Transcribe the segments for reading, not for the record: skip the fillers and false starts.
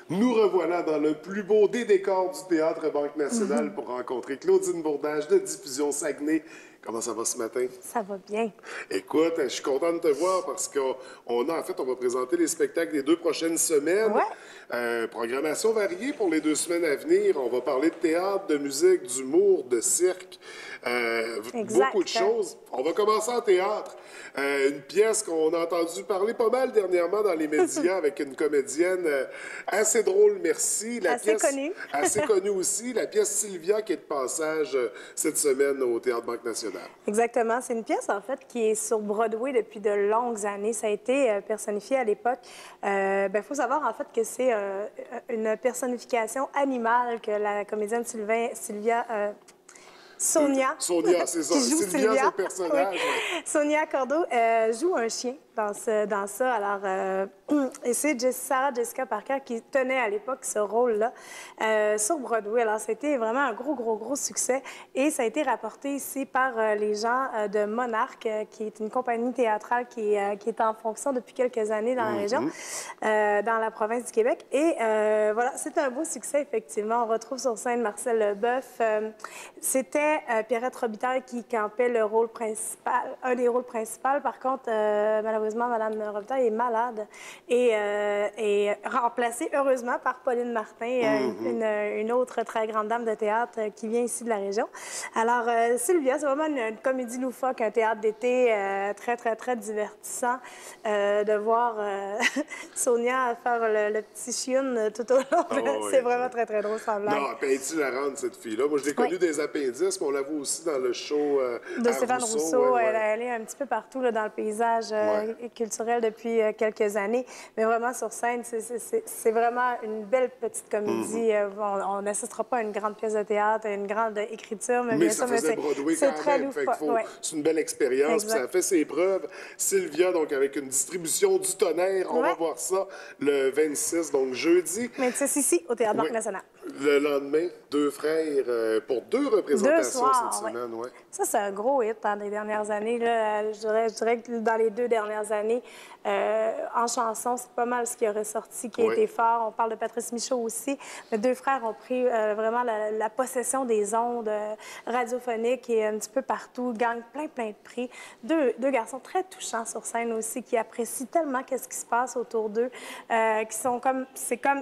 Nous revoilà dans le plus beau des décors du Théâtre Banque Nationale pour rencontrer Claudine Bourdage de Diffusion Saguenay. Comment ça va ce matin? Ça va bien. Écoute, je suis content de te voir parce on va présenter les spectacles des 2 prochaines semaines. Ouais. Programmation variée pour les 2 semaines à venir. On va parler de théâtre, de musique, d'humour, de cirque. Exact. Beaucoup de choses. On va commencer en théâtre. Une pièce qu'on a entendu parler pas mal dernièrement dans les médias avec une comédienne assez drôle, merci. Assez connue. Assez connue aussi. La pièce Sylvia qui est de passage cette semaine au Théâtre Banque Nationale. Exactement. C'est une pièce, en fait, qui est sur Broadway depuis de longues années. Ça a été personnifié à l'époque. Il faut savoir, en fait, que c'est une personnification animale que la comédienne Sonia. Sonia, c'est ça. Qui joue Sylvia, Sylvia. c'est le personnage. Oui. Ouais. Sonia Cordo joue un chien dans ça. Alors, et c'est Sarah Jessica Parker qui tenait à l'époque ce rôle-là sur Broadway. Alors, c'était vraiment un gros succès. Et ça a été rapporté ici par les gens de Monarque, qui est une compagnie théâtrale qui est en fonction depuis quelques années dans la région, dans la province du Québec. Et voilà, c'est un beau succès, effectivement. On retrouve sur scène Marcel Leboeuf. C'était Pierrette Robitaille qui campait le rôle principal, un des rôles principaux. Par contre, malheureusement, Mme Robitaille est malade et est remplacée, heureusement, par Pauline Martin, une autre très grande dame de théâtre qui vient ici de la région. Alors, Sylvia, c'est vraiment une comédie loufoque, un théâtre d'été très divertissant. De voir Sonia faire le petit chioune tout au long. C'est vraiment très drôle, sans blague. Non, elle est hilarante, cette fille-là. Moi, je l'ai connue des appendices, mais on la voit aussi dans le show de à Stéphane Rousseau. Elle est un petit peu partout là, dans le paysage culturel depuis quelques années. Mais vraiment, sur scène, c'est vraiment une belle petite comédie. On n'assistera pas à une grande pièce de théâtre, à une grande écriture, mais bien ça sûr, faisait Broadway c'est quand très même. loufoque. C'est une belle expérience. Ça a fait ses preuves. Sylvia, donc, avec une distribution du tonnerre. On va voir ça le 26, donc jeudi. Mais c'est ici, au Théâtre Banque Nationale. Le lendemain, deux frères pour 2 représentations cette semaine. Ouais. Ça, c'est un gros hit dans les dernières années. Là. Je dirais que dans les 2 dernières années, en chanson, c'est pas mal ce qui a ressorti, qui a été fort. On parle de Patrice Michaud aussi. Les 2 frères ont pris vraiment la possession des ondes radiophoniques et un petit peu partout, gagnent plein de prix. Deux garçons très touchants sur scène aussi, qui apprécient tellement qu'est-ce qui se passe autour d'eux, qui sont comme... C'est comme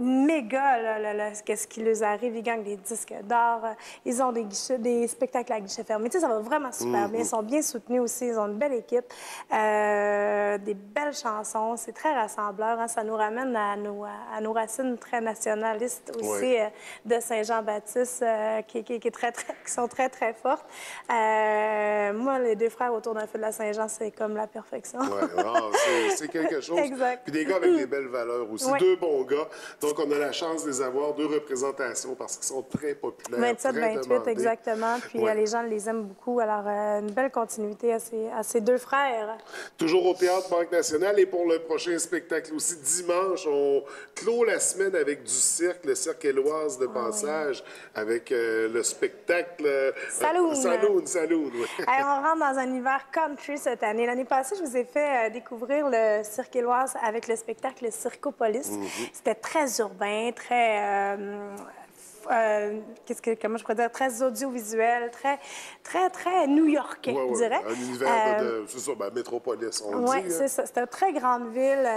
méga, qu'est-ce qui leur arrive. Ils gagnent des disques d'or. Ils ont des spectacles à guichet fermé. Tu sais, ça va vraiment super bien. Ils sont bien soutenus aussi. Ils ont une belle équipe. Des belles chansons. C'est très rassembleur. Hein. Ça nous ramène à nos racines très nationalistes aussi de Saint-Jean-Baptiste qui sont très fortes. Moi, les 2 frères autour d'un feu de la Saint-Jean, c'est comme la perfection. C'est quelque chose. Exact. Puis des gars avec des belles valeurs aussi. 2 bons gars. Donc, on a la chance de les avoir 2 représentations parce qu'ils sont très populaires. 27-28, exactement. Puis les gens les aiment beaucoup. Alors, une belle continuité à ces 2 frères. Toujours au Théâtre Banque Nationale. Et pour le prochain spectacle aussi, dimanche, on clôt la semaine avec du cirque, le cirque Éloise de passage, avec le spectacle... Saloon. Saloon. On rentre dans un univers country cette année. L'année passée, je vous ai fait découvrir le cirque Éloise avec le spectacle Circopolis. C'était très urbain, très... comment je pourrais dire, très audiovisuel, très new-yorkais, je dirais. Un univers c'est ça, métropolis, on dit. Oui, c'est ça. C'est une très grande ville.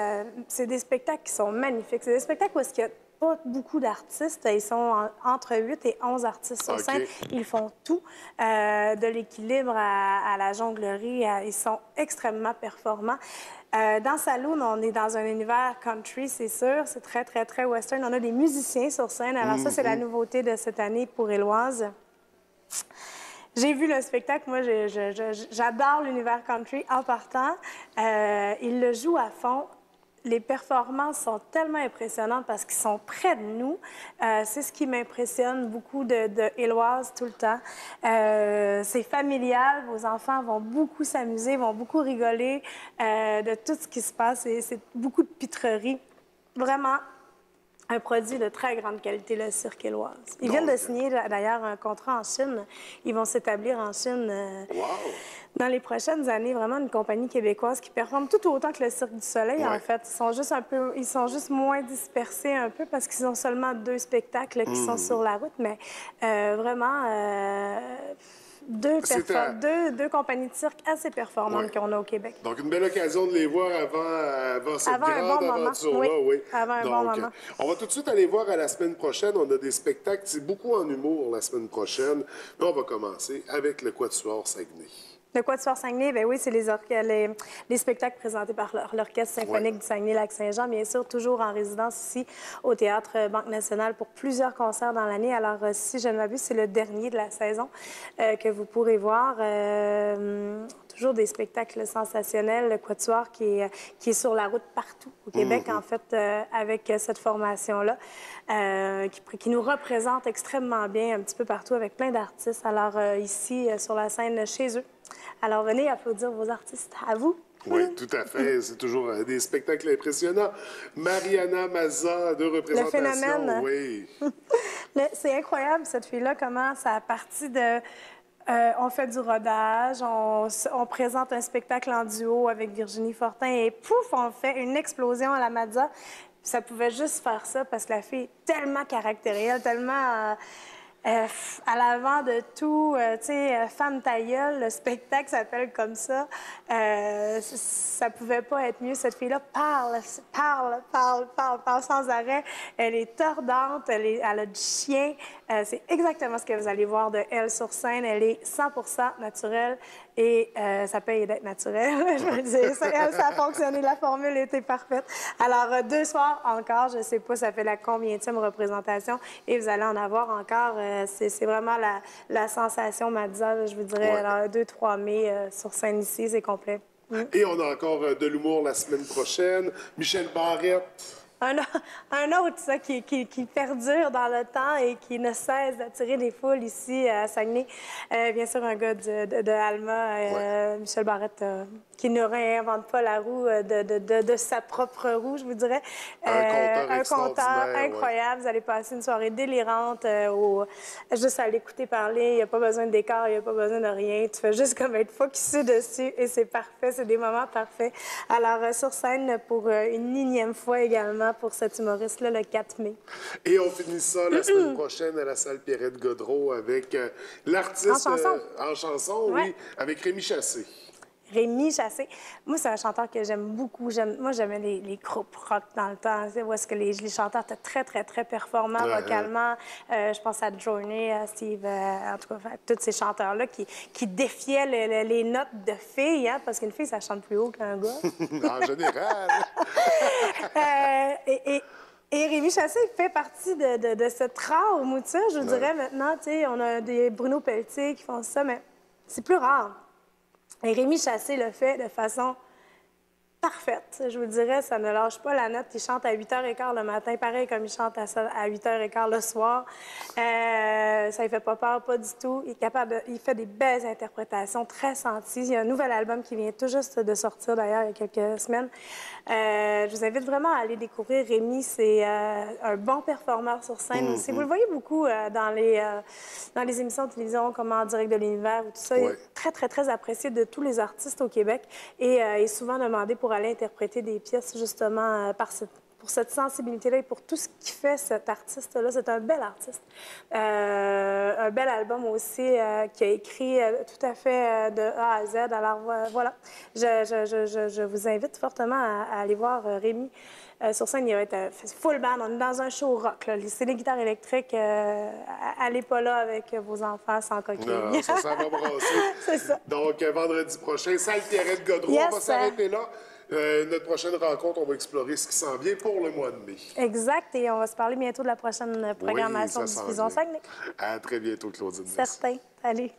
C'est des spectacles qui sont magnifiques. C'est des spectacles où il y a pas beaucoup d'artistes. Ils sont entre 8 et 11 artistes sur scène. Ils font tout, de l'équilibre à la jonglerie. Ils sont extrêmement performants. Dans Saloon, on est dans un univers country, c'est sûr. C'est très western. On a des musiciens sur scène. Alors ça, c'est la nouveauté de cette année pour Éloise. J'ai vu le spectacle. Moi, j'adore l'univers country en partant. Ils le jouent à fond. Les performances sont tellement impressionnantes parce qu'ils sont près de nous. C'est ce qui m'impressionne beaucoup de Éloise tout le temps. C'est familial. Vos enfants vont beaucoup s'amuser, vont beaucoup rigoler de tout ce qui se passe. C'est beaucoup de pitrerie. Vraiment, un produit de très grande qualité, le cirque Éloise. Ils viennent de signer d'ailleurs un contrat en Chine. Ils vont s'établir en Chine dans les prochaines années. Vraiment une compagnie québécoise qui performe tout autant que le Cirque du Soleil, en fait. Ils sont juste moins dispersés un peu parce qu'ils ont seulement 2 spectacles qui sont sur la route, mais vraiment... Deux compagnies de cirque assez performantes qu'on a au Québec. Donc, une belle occasion de les voir avant cette grande aventure-là. Oui. Avant un bon moment. On va tout de suite aller voir à la semaine prochaine. On a des spectacles, c'est beaucoup en humour la semaine prochaine. Mais on va commencer avec le Quatuor Saguenay. Le Quatuor Saguenay, bien oui, c'est les spectacles présentés par l'Orchestre symphonique du Saguenay-Lac-Saint-Jean, bien sûr, toujours en résidence ici au Théâtre Banque Nationale pour plusieurs concerts dans l'année. Alors, si je ne m'abuse, c'est le dernier de la saison que vous pourrez voir. Toujours des spectacles sensationnels. Le Quatuor qui est sur la route partout au Québec, en fait, avec cette formation-là, qui nous représente extrêmement bien un petit peu partout avec plein d'artistes. Alors, ici, sur la scène chez eux. Alors, venez applaudir vos artistes. À vous. Oui, tout à fait. C'est toujours des spectacles impressionnants. Mariana Mazza, 2 représentations. Le phénomène. Oui. C'est incroyable, cette fille-là, comment ça a parti de... on fait du rodage, on présente un spectacle en duo avec Virginie Fortin et pouf, on fait une explosion à la Mazza. Ça pouvait juste faire ça parce que la fille est tellement caractérielle, tellement... à l'avant de tout, tu sais, femme ta gueule, le spectacle s'appelle comme ça. Ça pouvait pas être mieux. Cette fille-là parle sans arrêt. Elle est tordante, elle a du chien. C'est exactement ce que vous allez voir de elle sur scène. Elle est 100% naturelle et ça paye d'être naturel. Je veux dire, ça a fonctionné, la formule était parfaite. Alors, 2 soirs encore, je sais pas, ça fait la combienième représentation et vous allez en avoir encore. C'est vraiment la sensation Mazza, je vous dirais. Alors, 2-3 mai sur scène ici, c'est complet. Et on a encore de l'humour la semaine prochaine. Michel Barrette. Un autre, ça, qui perdure dans le temps et qui ne cesse d'attirer les foules ici à Saguenay. Bien sûr, un gars de Alma, Michel Barrette, qui ne réinvente pas la roue de sa propre roue, je vous dirais. Un conteur incroyable. Vous allez passer une soirée délirante juste à l'écouter parler. Il n'y a pas besoin de décor, il n'y a pas besoin de rien. Tu fais juste comme être focusé dessus et c'est parfait. C'est des moments parfaits. Alors, sur scène, pour une énième fois également, pour cet humoriste-là, le 4 mai. Et on finit ça la semaine prochaine à la salle Pierrette-Godreau avec l'artiste... En chanson, oui, avec Rémi Chassé. Rémi Chassé. Moi, c'est un chanteur que j'aime beaucoup. Moi, j'aimais les groupes rock dans le temps, où est-ce que les chanteurs étaient très, très, très performants vocalement. Je pense à Journey, à Steve, en tout cas, tous ces chanteurs-là qui défiaient les notes de filles, hein, parce qu'une fille, ça chante plus haut qu'un gars. En général. Et Rémi Chassé fait partie de cette rare mouture, je vous dirais, maintenant. Tu sais, on a des Bruno Pelletier qui font ça, mais c'est plus rare. Et Rémi Chassé le fait de façon parfaite. Je vous dirais, ça ne lâche pas la note. Il chante à 8h15 le matin, pareil comme il chante à 8h15 le soir. Ça ne fait pas peur, pas du tout. Il fait des belles interprétations, très senties. Il y a un nouvel album qui vient tout juste de sortir, d'ailleurs, il y a quelques semaines. Je vous invite vraiment à aller découvrir Rémi. C'est un bon performeur sur scène aussi. Vous le voyez beaucoup dans les émissions de télévision, comme En direct de l'univers ou tout ça. Il est très, très, très apprécié de tous les artistes au Québec et est souvent demandé pour aller interpréter des pièces, justement, pour cette sensibilité-là et pour tout ce qui fait cet artiste-là. C'est un bel artiste. Un bel album aussi qui a écrit tout à fait de A à Z. Alors, voilà. Je vous invite fortement à aller voir Rémi. Sur scène, il va être full band. On est dans un show rock. C'est les guitares électriques. Allez pas là avec vos enfants sans coquille. Non, ça va brasser. C'est ça. Donc, vendredi prochain, salle Pierrette-Godreau. On va s'arrêter là. Notre prochaine rencontre, on va explorer ce qui s'en vient pour le mois de mai. Exact. Et on va se parler bientôt de la prochaine programmation de Diffusion Saguenay. À très bientôt, Claudine. Certain. Allez.